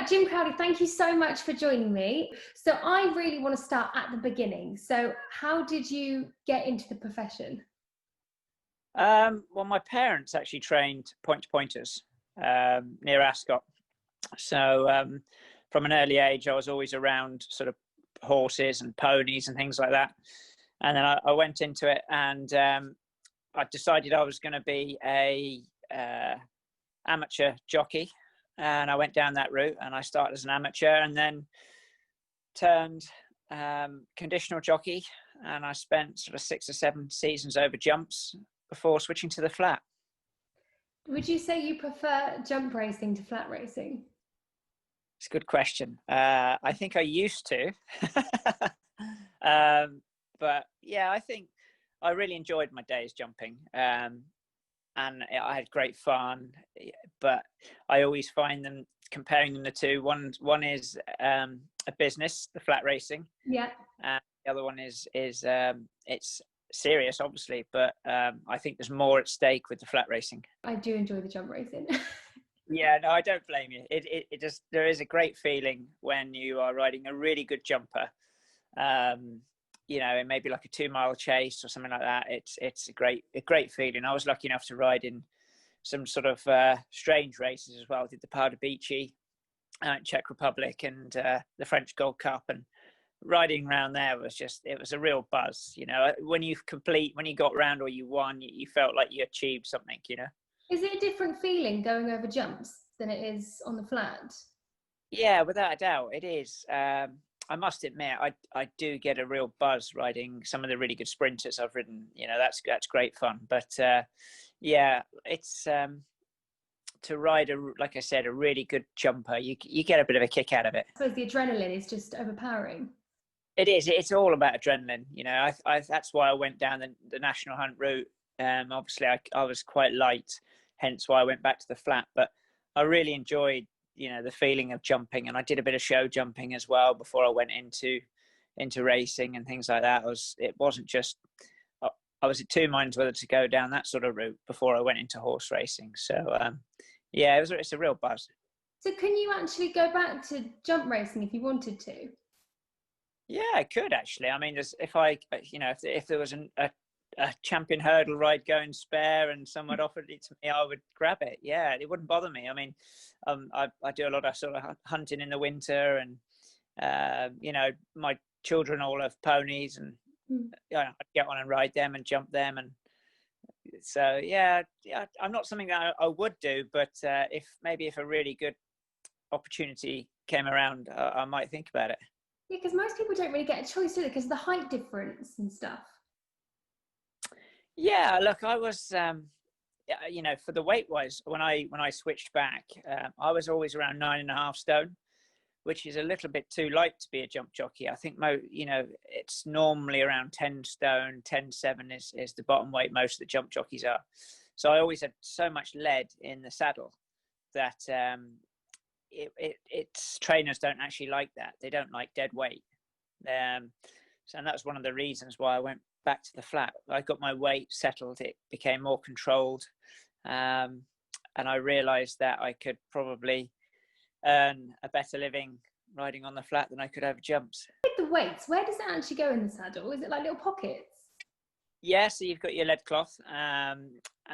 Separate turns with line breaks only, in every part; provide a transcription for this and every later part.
Jim Crowley, thank you so much for joining me. So I really want to start at the beginning. So how did you get into the profession?
Well, my parents actually trained point-to-pointers near Ascot. So from an early age, I was always around sort of horses and ponies and things like that. And then I went into it, and I decided I was going to be a amateur jockey. And I went down that route, and I started as an amateur and then turned conditional jockey. And I spent sort of 6 or 7 seasons over jumps before switching to the flat.
Would you say you prefer jump racing to flat racing?
It's a good question. I think I used to. But yeah, I think I really enjoyed my days jumping. And I had great fun, but I always find them, comparing them the two, one is a business, the flat racing.
Yeah.
And the other one is it's serious, obviously, but I think there's more at stake with the flat racing.
I do enjoy the jump racing.
Yeah, no, I don't blame you. It just, there is a great feeling when you are riding a really good jumper. It may be like a 2-mile chase or something like that. It's a great feeling. I was lucky enough to ride in some sort of strange races as well. I did the Battaash, Czech Republic, and the French Gold Cup, and riding around there it was a real buzz. When you got round or you won, you felt like you achieved something.
Is it a different feeling going over jumps than it is on the flat?
Yeah, without a doubt, it is. I must admit, I do get a real buzz riding some of the really good sprinters I've ridden. That's great fun. But yeah, it's to ride like I said, a really good jumper. You get a bit of a kick out of it.
I suppose the adrenaline is just overpowering.
It is. It's all about adrenaline. That's why I went down the national hunt route. Obviously, I was quite light, hence why I went back to the flat. But I really enjoyed the feeling of jumping, and I did a bit of show jumping as well before I went into racing and things like that. It wasn't just, I was at 2 minds whether to go down that sort of route before I went into horse racing. So yeah, it's a real buzz.
So can you actually go back to jump racing if you wanted to?
Yeah, I could actually. I mean, if there was a champion hurdle ride going spare and someone offered it to me, I would grab it. Yeah, it wouldn't bother me. I mean, I do a lot of sort of hunting in the winter, and my children all have ponies, and I'd get on and ride them and jump them, and so yeah, I'm not something that I would do, but if a really good opportunity came around, I might think about it.
Yeah, because most people don't really get a choice, do they? Because of the height difference and stuff.
Yeah, look, I was, for the weight wise, when I switched back, I was always around 9.5 stone, which is a little bit too light to be a jump jockey. I think, it's normally around 10 stone, 10.7 is the bottom weight most of the jump jockeys are. So I always had so much lead in the saddle that it's trainers don't actually like that. They don't like dead weight. And that's one of the reasons why I went back to the flat. I got my weight settled. It became more controlled. And I realized that I could probably earn a better living riding on the flat than I could over jumps.
With the weights, where does it actually go in the saddle? Is it like little pockets?
Yeah, so you've got your lead cloth, and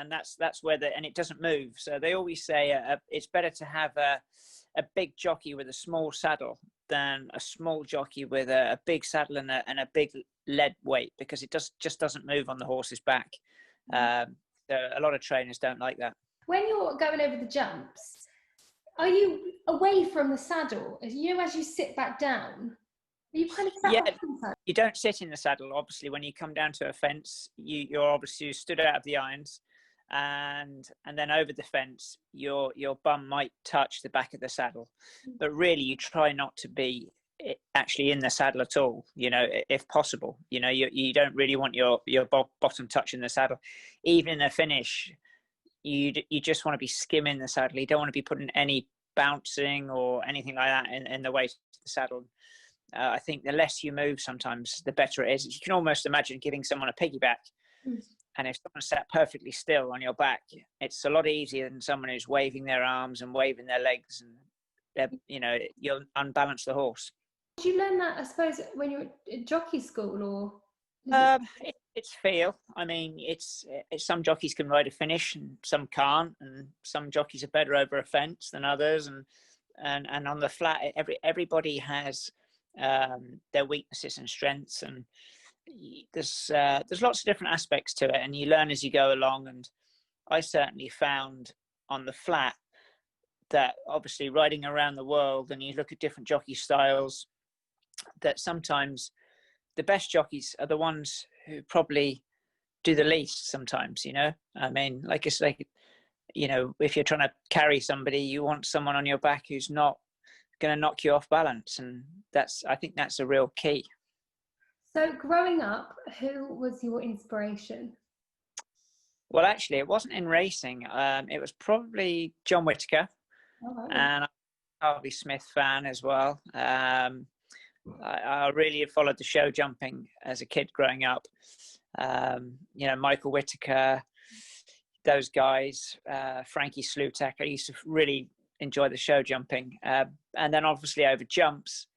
that's where and it doesn't move. So they always say it's better to have a big jockey with a small saddle than a small jockey with a big saddle and a big lead weight, because it just doesn't move on the horse's back. So a lot of trainers don't like that.
When you're going over the jumps, are you away from the saddle? As you sit back down, are you kind of sat off the saddle?
You don't sit in the saddle. Obviously, when you come down to a fence, you're obviously stood out of the irons, and then over the fence, your bum might touch the back of the saddle, but really you try not to be actually in the saddle at all, if possible. You don't really want your bottom touching the saddle. Even in a finish, you just want to be skimming the saddle. You don't want to be putting any bouncing or anything like that in the way to the saddle. I think the less you move sometimes, the better it is. You can almost imagine giving someone a piggyback. And if someone sat perfectly still on your back, it's a lot easier than someone who's waving their arms and waving their legs. And you know, you'll unbalance the horse.
Did you learn that, I suppose, when you were at jockey school, or?
It's feel. I mean, it's some jockeys can ride a finish and some can't, and some jockeys are better over a fence than others, and on the flat, everybody has their weaknesses and strengths, and there's lots of different aspects to it, and you learn as you go along. And I certainly found on the flat that, obviously, riding around the world and you look at different jockey styles, that sometimes the best jockeys are the ones who probably do the least sometimes, you know. I mean, like, it's like, you know, if you're trying to carry somebody, you want someone on your back who's not going to knock you off balance. And I think that's a real key.
So growing up, who was your inspiration?
Well, actually, it wasn't in racing. It was probably John Whittaker.
Oh, wow.
And I'm a Harvey Smith fan as well. I really followed the show jumping as a kid growing up. You know, Michael Whittaker, those guys, Frankie Slutak. I used to really enjoy the show jumping. And then obviously over jumps,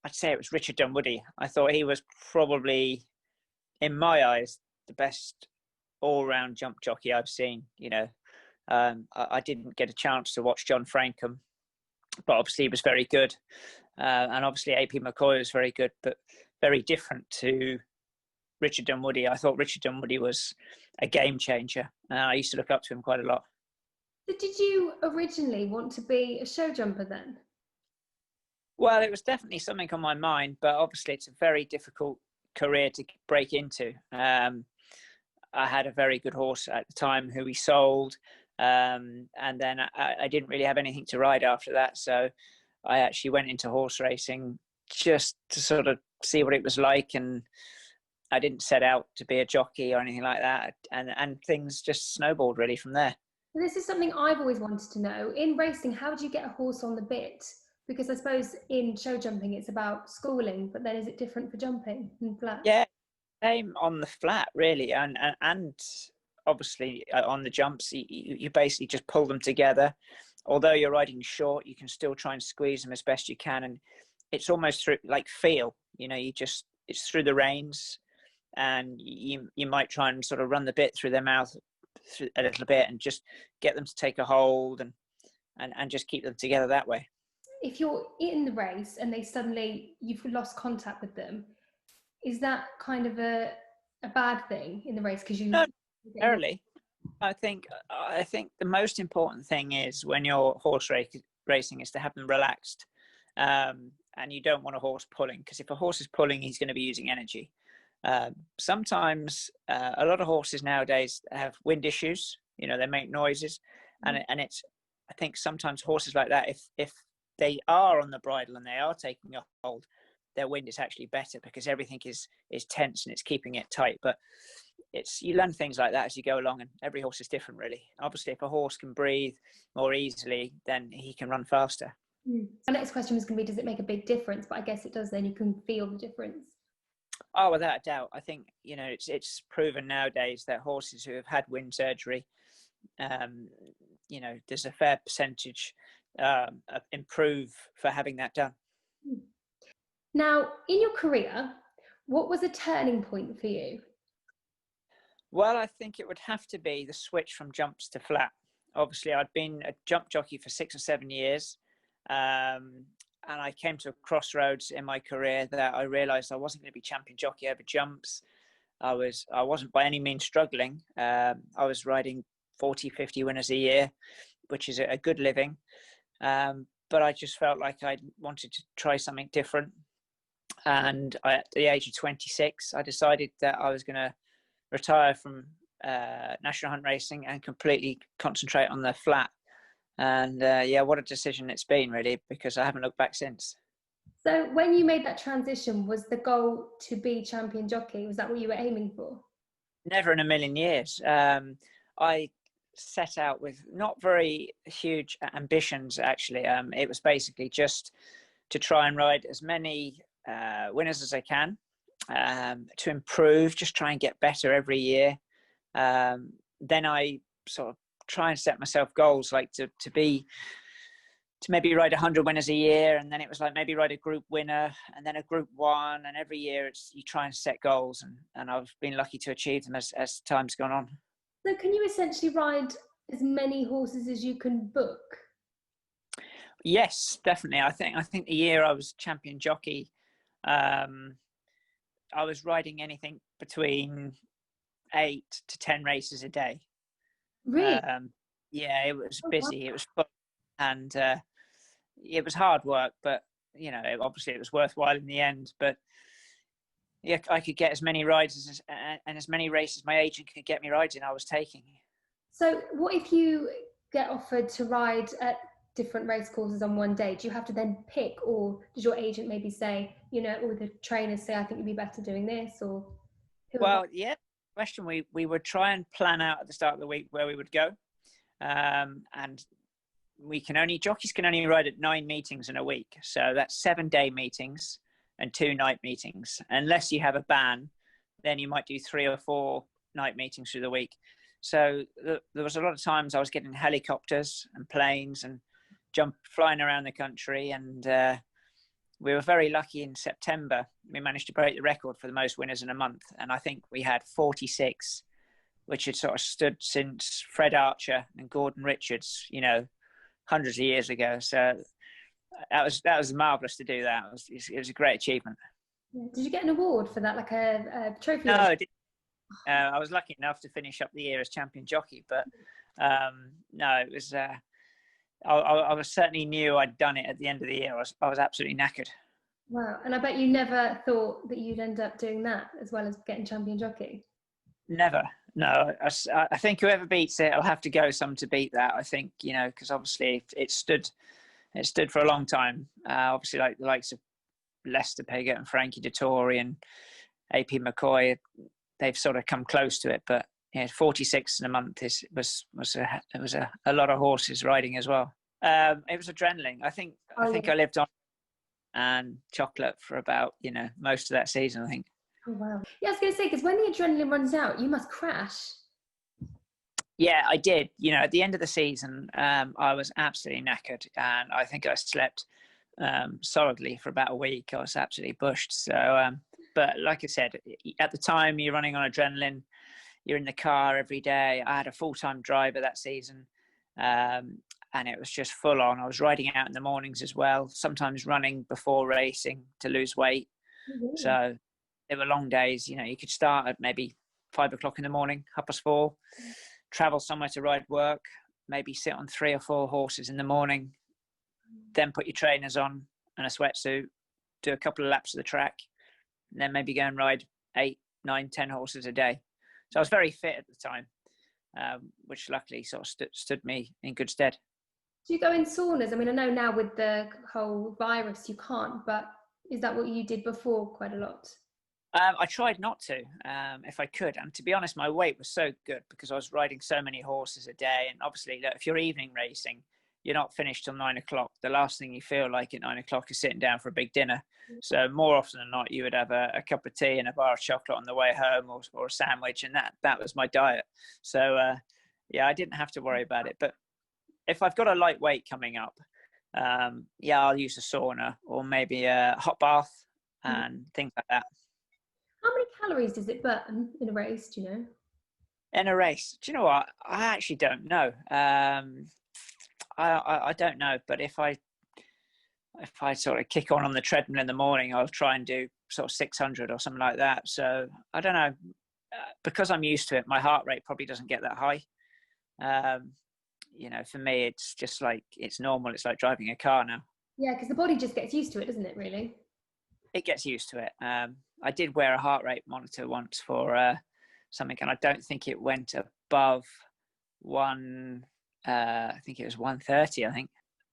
I'd say it was Richard Dunwoody. I thought he was probably, in my eyes, the best all-round jump jockey I've seen. You know, I didn't get a chance to watch John Frankham, but obviously he was very good. And obviously AP McCoy was very good, but very different to Richard Dunwoody. I thought Richard Dunwoody was a game changer. I used to look up to him quite a lot.
So did you originally want to be a show jumper then?
Well, it was definitely something on my mind, but obviously it's a very difficult career to break into. I had a very good horse at the time who we sold, and then I didn't really have anything to ride after that. So I actually went into horse racing just to sort of see what it was like, and I didn't set out to be a jockey or anything like that. And things just snowballed really from there.
This is something I've always wanted to know. In racing, how do you get a horse on the bit? Because I suppose in show jumping, it's about schooling, but then is it different for jumping in flat?
Yeah, same on the flat, really. And obviously on the jumps, you basically just pull them together. Although you're riding short, you can still try and squeeze them as best you can. And it's almost through like feel, you know, it's through the reins, and you might try and sort of run the bit through their mouth a little bit and just get them to take a hold and just keep them together that way.
If you're in the race and you've lost contact with them, is that kind of a bad thing in the race? Because
not necessarily. I think the most important thing is when you're horse racing is to have them relaxed, and you don't want a horse pulling, because if a horse is pulling, he's going to be using energy. Sometimes a lot of horses nowadays have wind issues. You know, they make noises, and it's, I think sometimes horses like that, if they are on the bridle and they are taking a hold, their wind is actually better because everything is tense and it's keeping it tight. But you learn things like that as you go along, and every horse is different, really. Obviously, if a horse can breathe more easily, then he can run faster.
My next question was going to be, does it make a big difference? But I guess it does. Then you can feel the difference.
Oh, without a doubt. I think, you know, it's proven nowadays that horses who have had wind surgery, you know, there's a fair percentage improve for having that done.
Now, in your career, what was a turning point for you?
Well, I think it would have to be the switch from jumps to flat. Obviously, I'd been a jump jockey for 6 or 7 years, and I came to a crossroads in my career that I realised I wasn't going to be champion jockey over jumps. I wasn't by any means struggling. I was riding 40, 50 winners a year, which is a good living. But I just felt like I wanted to try something different. And at the age of 26, I decided that I was going to retire from national hunt racing and completely concentrate on the flat. And yeah, what a decision it's been, really, because I haven't looked back since.
So when you made that transition, was the goal to be champion jockey? Was that what you were aiming for?
Never in a million years. I set out with not very huge ambitions, actually. It was basically just to try and ride as many winners as I can, to improve, just try and get better every year. Then I sort of try and set myself goals, like to be to maybe ride 100 winners a year, and then it was like maybe ride a group winner and then a group one, and every year you try and set goals, and I've been lucky to achieve them as time's gone on.
So can you essentially ride as many horses as you can book?
Yes, definitely. I think the year I was champion jockey, I was riding anything between 8 to 10 races a day.
Really?
Yeah, it was
Oh,
busy.
wow.
It was fun, and it was hard work, but obviously it was worthwhile in the end. But yeah, I could get as many rides and as many races my agent could get me rides in, I was taking.
So what if you get offered to ride at different race courses on one day? Do you have to then pick, or does your agent maybe say, or the trainers say, I think you'd be better doing this, or
Well, yeah, question. We would try and plan out at the start of the week where we would go, and jockeys can only ride at 9 meetings in a week, so that's 7-day meetings and 2 night meetings. Unless you have a ban, then you might do 3 or 4 night meetings through the week. So there was a lot of times I was getting helicopters and planes and flying around the country, and we were very lucky. In September we managed to break the record for the most winners in a month, and I think we had 46, which had sort of stood since Fred Archer and Gordon Richards, hundreds of years ago. So that was marvelous to do that. It was a great achievement.
Yeah. Did you get an award for that, like a trophy?
No, I didn't. I was lucky enough to finish up the year as champion jockey, but no, it was. I was certainly knew I'd done it at the end of the year. I was absolutely knackered.
Wow, and I bet you never thought that you'd end up doing that as well as getting champion jockey.
Never. No, I think whoever beats it, I'll have to go some to beat that. I think, because obviously it stood for a long time. Obviously, like the likes of Lester Piggott and Frankie Dettori and AP McCoy, they've sort of come close to it. But 46 in a month was a lot of horses riding as well. It was adrenaline. I think I lived on and chocolate for about most of that season, I think.
Oh wow! Yeah, I was going to say, because when the adrenaline runs out, you must crash.
Yeah, I did. At the end of the season, I was absolutely knackered, and I think I slept solidly for about a week. I was absolutely bushed. So, but like I said, at the time, you're running on adrenaline. You're in the car every day. I had a full-time driver that season, and it was just full on. I was riding out in the mornings as well, sometimes running before racing to lose weight. Mm-hmm. So they were long days. You could start at maybe 5 o'clock in the morning, 4:30, travel somewhere to ride work, maybe sit on 3 or 4 horses in the morning, then put your trainers on and a sweatsuit, do a couple of laps of the track, and then maybe go and ride 8, 9, 10 horses a day. So I was very fit at the time, which luckily sort of stood me in good stead.
Do you go in saunas? I mean, I know now with the whole virus you can't, but is that what you did before quite a lot?
I tried not to, if I could. And to be honest, my weight was so good because I was riding so many horses a day. And obviously, look, if you're evening racing, you're not finished till 9 o'clock. The last thing you feel like at 9 o'clock is sitting down for a big dinner. So more often than not, you would have a cup of tea and a bar of chocolate on the way home, or a sandwich. And that was my diet. So, yeah, I didn't have to worry about it. But if I've got a light weight coming up, I'll use a sauna or maybe a hot bath and things like that.
How many calories does it burn in a race, do you know?
In a race? Do you know what? I actually don't know. I don't know, but if I sort of kick on the treadmill in the morning, I'll try and do sort of 600 or something like that. So I don't know. Because I'm used to it, my heart rate probably doesn't get that high. For me, it's just like, it's normal. It's like driving a car now. Yeah,
because the body just gets used to it, doesn't it, really?
It gets used to it. I did wear a heart rate monitor once for something, and I don't think it went above I think it was 130, I think.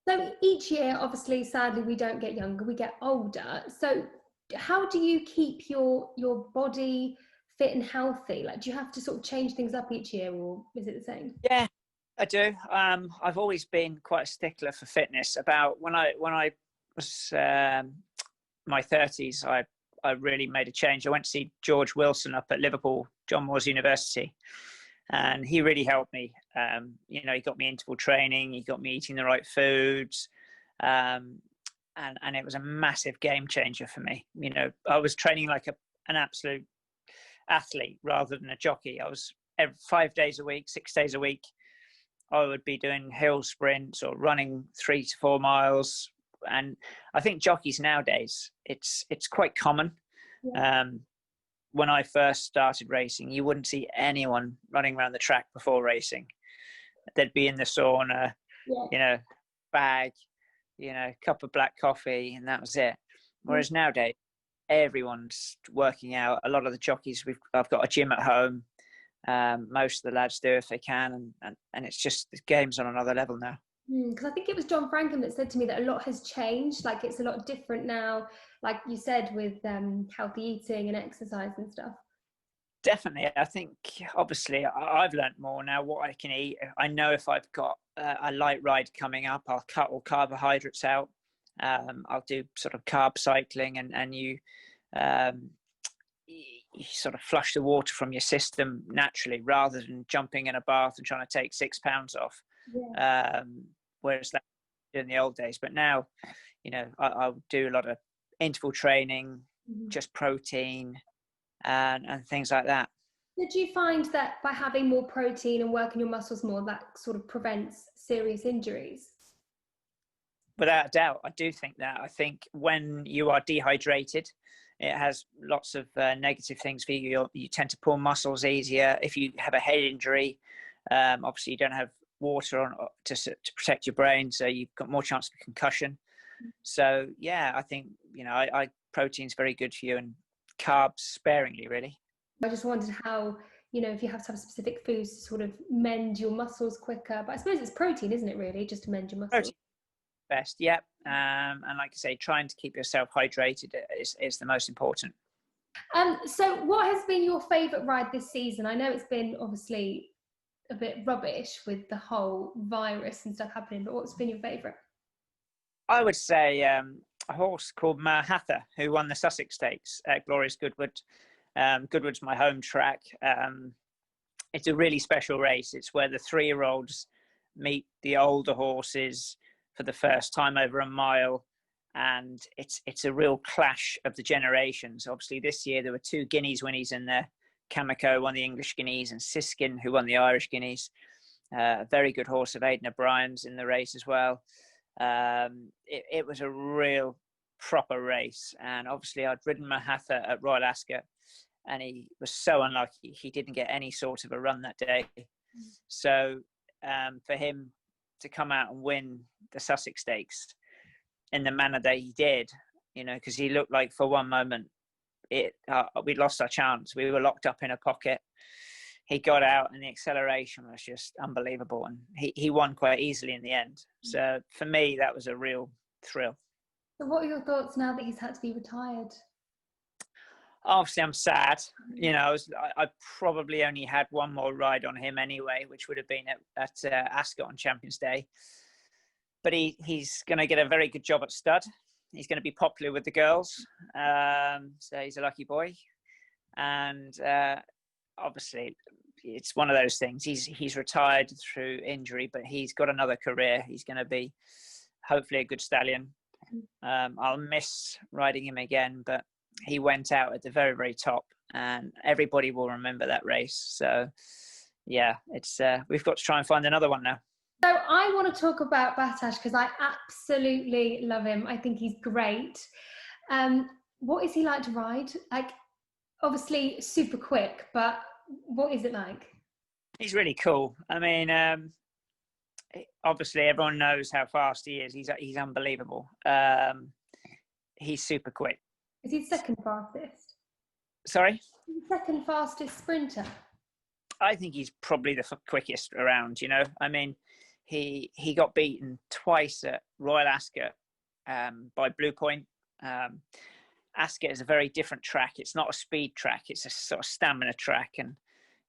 So each year, obviously, sadly, we don't get younger, we get older. So how do you keep your body fit and healthy? Like, do you have to sort of change things up each year, or is it the same?
Yeah, I do. I've always been quite a stickler for fitness. About when I was my 30s, I really made a change. I went to see George Wilson up at Liverpool, John Moores University, and he really helped me. He got me interval training, he got me eating the right foods, And it was a massive game changer for me. You know, I was training like an absolute athlete rather than a jockey. I was 5 days a week, 6 days a week. I would be doing hill sprints or running 3 to 4 miles. And I think jockeys nowadays, it's quite common.
Yeah.
When I first started racing, you wouldn't see anyone running around the track before racing. They'd be in the sauna,
Yeah.
you know, bag, you know, cup of black coffee, and that was it. Whereas nowadays, everyone's working out. A lot of the jockeys, I've got a gym at home. Most of the lads do if they can, and it's just the game's on another level now.
Because I think it was John Franklin that said to me that a lot has changed. Like it's a lot different now, like you said, with healthy eating and exercise and stuff.
Definitely. I think obviously I've learned more now what I can eat. I know if I've got a light ride coming up, I'll cut all carbohydrates out. I'll do sort of carb cycling, and you sort of flush the water from your system naturally rather than jumping in a bath and trying to take 6 pounds off.
Yeah.
Whereas that in the old days. But now, you know, I'll do a lot of interval training, just protein and things like that.
Did you find that by having more protein and working your muscles more, that sort of prevents serious injuries?
Without a doubt, I do think that. I think when you are dehydrated, it has lots of negative things for you. You tend to pull muscles easier. If you have a head injury, obviously you don't have water on to protect your brain, so you've got more chance of concussion. So yeah, I think, you know, I protein's very good for you, and carbs sparingly, really.
I just wondered how, you know, if you have to have specific foods to sort of mend your muscles quicker. But I suppose it's protein, isn't it, really, just to mend your muscles?
Protein best, yeah. And like I say, trying to keep yourself hydrated is the most important.
So what has been your favourite ride this season? I know it's been obviously a bit rubbish with the whole virus and stuff happening, but what's been your favourite?
I would say a horse called Mohaather, who won the Sussex Stakes at Glorious Goodwood. Goodwood's my home track. It's a really special race. It's where the 3-year-olds meet the older horses for the first time over a mile, and it's a real clash of the generations. Obviously, this year there were 2 Guineas winnies in there. Kamiko won the English Guineas, and Siskin, who won the Irish Guineas. A very good horse of Aidan O'Brien's in the race as well. It was a real proper race, and obviously I'd ridden Mohaather at Royal Ascot, and he was so unlucky he didn't get any sort of a run that day. So for him to come out and win the Sussex Stakes in the manner that he did, you know, because he looked like for one moment we lost our chance. We were locked up in a pocket. He got out, and the acceleration was just unbelievable, and he won quite easily in the end. So for me, that was a real thrill.
So what are your thoughts now that he's had to be retired?
Obviously, I'm sad. You know, I probably only had one more ride on him anyway, which would have been at Ascot on Champions Day. But he's going to get a very good job at stud. He's going to be popular with the girls. So he's a lucky boy. And obviously, it's one of those things. He's retired through injury, but he's got another career. He's going to be hopefully a good stallion. I'll miss riding him again, but he went out at the very, very top, and everybody will remember that race. So yeah, it's we've got to try and find another one now.
So I want to talk about Battaash because I absolutely love him. I think he's great. What is he like to ride? Like, obviously super quick, but what is it like?
He's really cool. I mean, obviously everyone knows how fast he is. He's unbelievable. He's super quick.
Is he second fastest?
Sorry?
He's the second fastest sprinter.
I think he's probably the quickest around, you know. I mean, he got beaten twice at Royal Ascot by Blue Point. Ascot is a very different track. It's not a speed track. It's a sort of stamina track.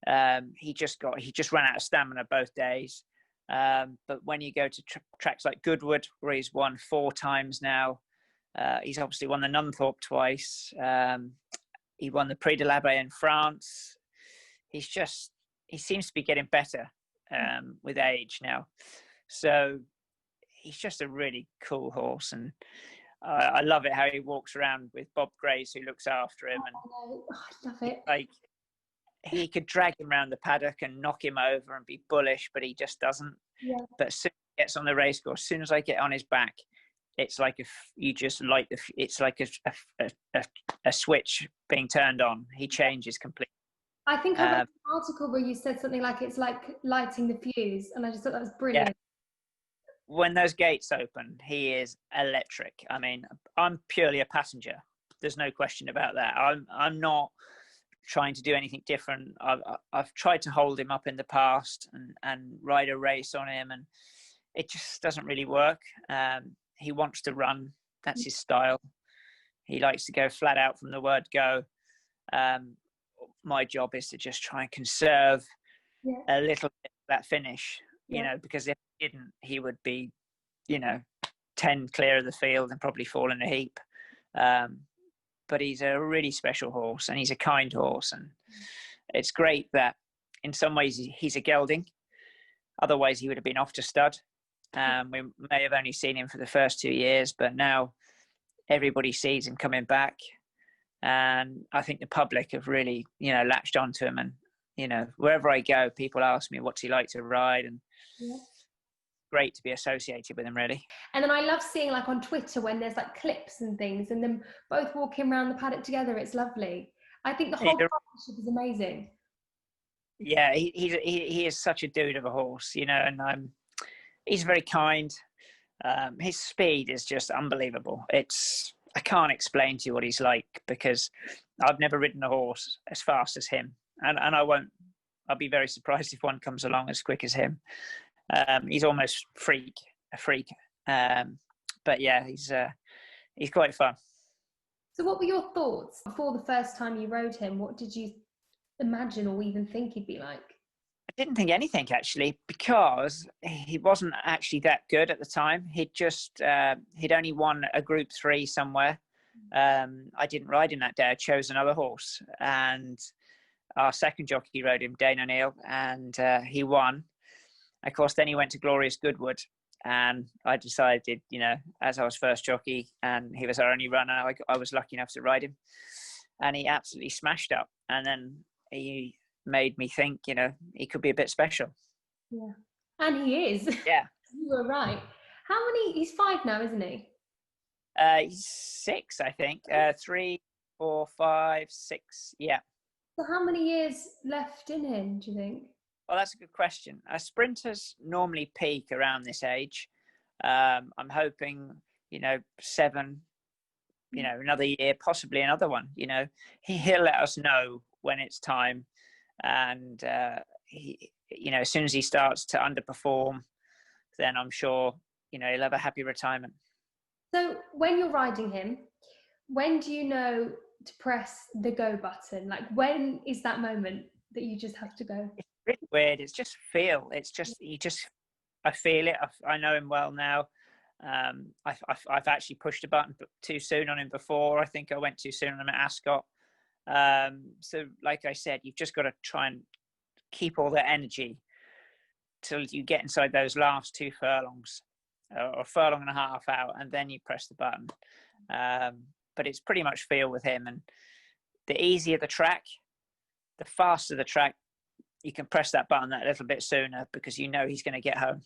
And he just ran out of stamina both days. But when you go to tracks like Goodwood, where he's won 4 times now, he's obviously won the Nunthorpe twice. He won the Prix de l'Abbé in France. He seems to be getting better with age now. So he's just a really cool horse, and I love it how he walks around with Bob Grace, who looks after him, and
Oh, I love it.
like he could drag him around the paddock and knock him over and be bullish, but he just doesn't.
Yeah.
But as soon as he gets on the race course, as soon as I get on his back, it's like if you just light it's like a switch being turned on. He changes completely.
I think I read an article where you said something like it's like lighting the fuse, and I just thought that was brilliant.
Yeah. When those gates open, he is electric. I mean, I'm purely a passenger. There's no question about that. I'm not trying to do anything different. I've tried to hold him up in the past and ride a race on him, and it just doesn't really work. He wants to run. That's his style. He likes to go flat out from the word go. My job is to just try and conserve a little bit of that finish, you know, because if he didn't, he would be, 10 clear of the field and probably fall in a heap. But he's a really special horse, and he's a kind horse. And it's great that in some ways he's a gelding. Otherwise, he would have been off to stud. We may have only seen him for the first 2 years, but now everybody sees him coming back. And I think the public have really, latched onto him. And, wherever I go, people ask me, what's he like to ride? And great to be associated with him, really.
And then I love seeing, like, on Twitter when there's like clips and things and them both walking around the paddock together. It's lovely. I think the whole partnership is amazing.
Yeah, he is such a dude of a horse, and he's very kind. His speed is just unbelievable. I can't explain to you what he's like, because I've never ridden a horse as fast as him, and I won't. I'll be very surprised if one comes along as quick as him. He's almost a freak. But yeah, he's quite fun.
So what were your thoughts before the first time you rode him? What did you imagine or even think he'd be like?
I didn't think anything, actually, because he wasn't actually that good at the time. He'd only won a Group 3 somewhere. I didn't ride him that day. I chose another horse, and our second jockey rode him, Dane O'Neill, and he won. Of course, then he went to Glorious Goodwood, and I decided, as I was first jockey and he was our only runner, I was lucky enough to ride him, and he absolutely smashed up. And then he made me think, he could be a bit special.
Yeah, and he is.
Yeah,
you were right. He's 5 now, isn't he?
He's 6, I think. 3, 4, 5, 6. Yeah.
So how many years left in him, do you think?
Well, that's a good question. Sprinters normally peak around this age. I'm hoping, 7, another year, possibly another one. He'll let us know when it's time. And, as soon as he starts to underperform, then I'm sure, he'll have a happy retirement. So
when you're riding him, when do you know to press the go button? Like, when is that moment that you just have to go?
It's really weird. It's just feel. I feel it. I know him well now. I've actually pushed a button too soon on him before. I think I went too soon on him at Ascot. So like I said, you've just got to try and keep all that energy till you get inside those last 2 furlongs, or a furlong and a half out, and then you press the button. But it's pretty much feel with him, and the easier the track, the faster the track, you can press that button that little bit sooner, because he's going to get home.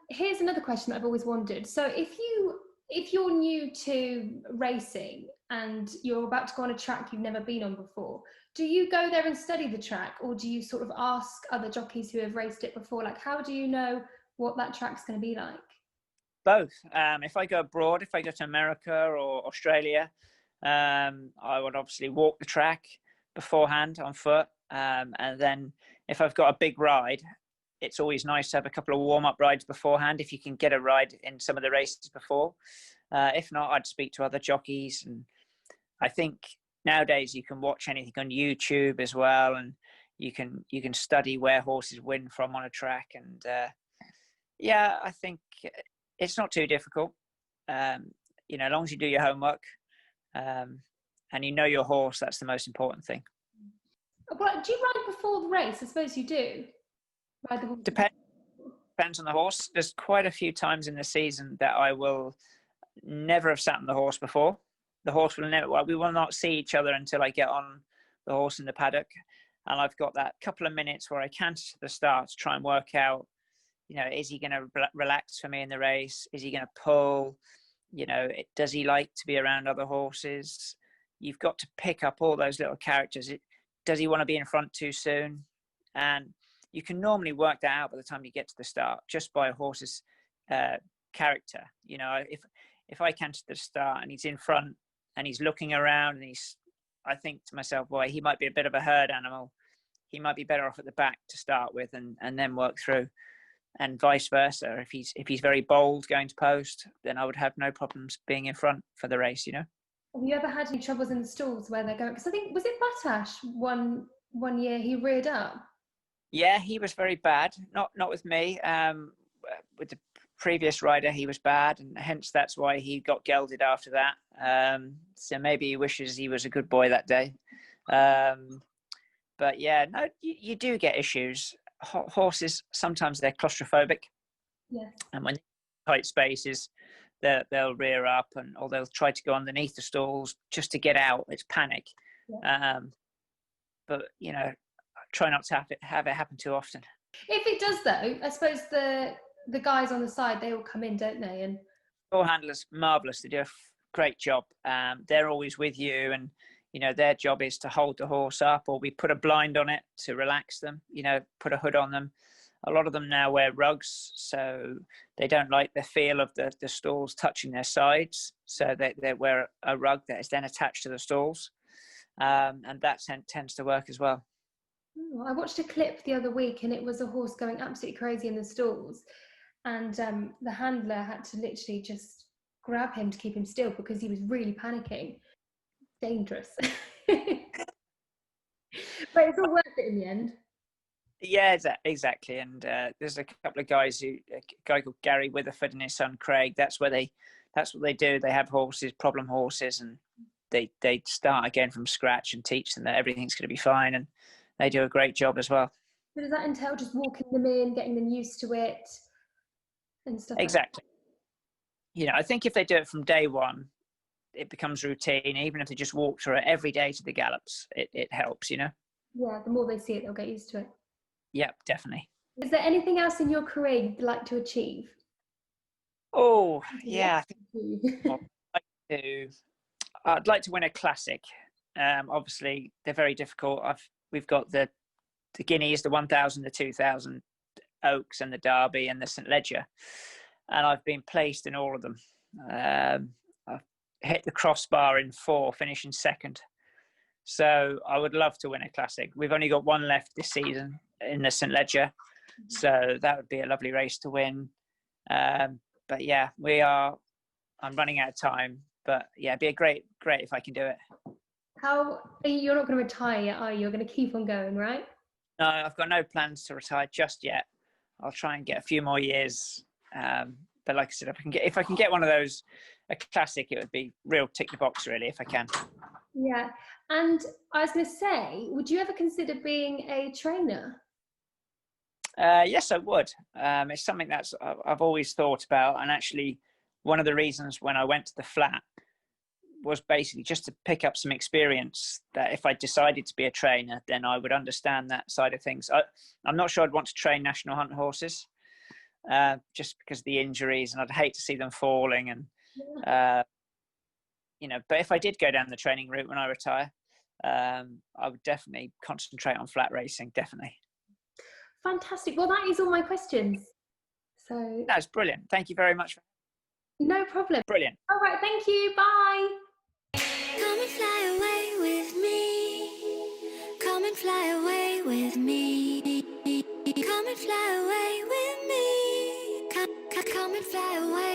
Here's another question that I've always wondered. So if you're new to racing and you're about to go on a track you've never been on before, do you go there and study the track, or do you sort of ask other jockeys who have raced it before? Like, how do you know what that track's going to be like?
Both. If I go abroad, if I go to America or Australia, I would obviously walk the track beforehand on foot. And then if I've got a big ride, it's always nice to have a couple of warm-up rides beforehand, if you can get a ride in some of the races before. If not, I'd speak to other jockeys. And I think nowadays you can watch anything on YouTube as well, and you can study where horses win from on a track. And I think it's not too difficult. As long as you do your homework, and your horse, that's the most important thing.
Well, do you ride before the race? I suppose you do.
Depends. depends on the horse. There's quite a few times in the season that I will never have sat on the horse before. The horse will never, well, we will not see each other until I get on the horse in the paddock. And I've got that couple of minutes where I canter to the start to try and work out, is he going to relax for me in the race? Is he going to pull? Does he like to be around other horses? You've got to pick up all those little characters. Does he want to be in front too soon? And you can normally work that out by the time you get to the start, just by a horse's character. If I canter to the start and he's in front and he's looking around and I think to myself, boy, he might be a bit of a herd animal. He might be better off at the back to start with and then work through. And vice versa. If he's very bold going to post, then I would have no problems being in front for the race.
Have you ever had any troubles in the stalls where they're going? Because I think, was it Battaash one year he reared up?
Yeah, he was very bad. Not with me. With the previous rider, he was bad, and hence that's why he got gelded after that. So maybe he wishes he was a good boy that day. But yeah, no, you do get issues. Horses, sometimes they're claustrophobic.
Yes. And
when tight spaces, they'll rear up or they'll try to go underneath the stalls just to get out. It's panic. Yeah. But try not to have it happen too often.
If it does, though, I suppose the guys on the side, they all come in, don't they? And
ball handlers, marvellous. They do a great job. They're always with you, and their job is to hold the horse up, or we put a blind on it to relax them, put a hood on them. A lot of them now wear rugs, so they don't like the feel of the stalls touching their sides. So they wear a rug that is then attached to the stalls. And that tends to work as well.
I watched a clip the other week, and it was a horse going absolutely crazy in the stalls. And the handler had to literally just grab him to keep him still because he was really panicking. Dangerous. But it's all worth it in the end.
Yeah, exactly. And there's a couple of guys a guy called Gary Witherford and his son Craig. That's what they do. They have horses, problem horses, and they start again from scratch and teach them that everything's going to be fine, and they do a great job as well.
So does that entail just walking them in, getting them used to it and stuff?
Exactly. I think if they do it from day one, it becomes routine. Even if they just walk through it every day to the gallops, it helps, Yeah,
the more they see it, they'll get used to it.
Yep, definitely.
Is there anything else in your career you'd like to achieve?
Oh, yeah. I'd like to win a classic. Obviously, they're very difficult. We've got the Guineas, the 1000, the 2000, Oaks, and the Derby, and the St Leger, and I've been placed in all of them. I've hit the crossbar in 4, finishing second. So I would love to win a classic. We've only got one left this season in the St Leger, so that would be a lovely race to win. But yeah, I'm running out of time, but yeah, it'd be great if I can do it.
You're not going to retire yet, are you? You're going to keep on going, right?
No, I've got no plans to retire just yet. I'll try and get a few more years. But like I said, if I can get one of those, a classic, it would be real tick the box, really, if I can.
Yeah. And I was going to say, would you ever consider being a trainer?
Yes, I would. It's something I've always thought about. And actually, one of the reasons when I went to the flat was basically just to pick up some experience, that if I decided to be a trainer, then I would understand that side of things. I'm not sure I'd want to train national hunt horses, just because of the injuries, and I'd hate to see them falling. And, but if I did go down the training route when I retire, I would definitely concentrate on flat racing, definitely.
Fantastic. Well, that is all my questions. So
that's brilliant. Thank you very much.
No problem.
Brilliant.
All right. Thank you. Bye.
Come and fly away with me. Come and fly away with me. Come and fly away with me. Come and fly away.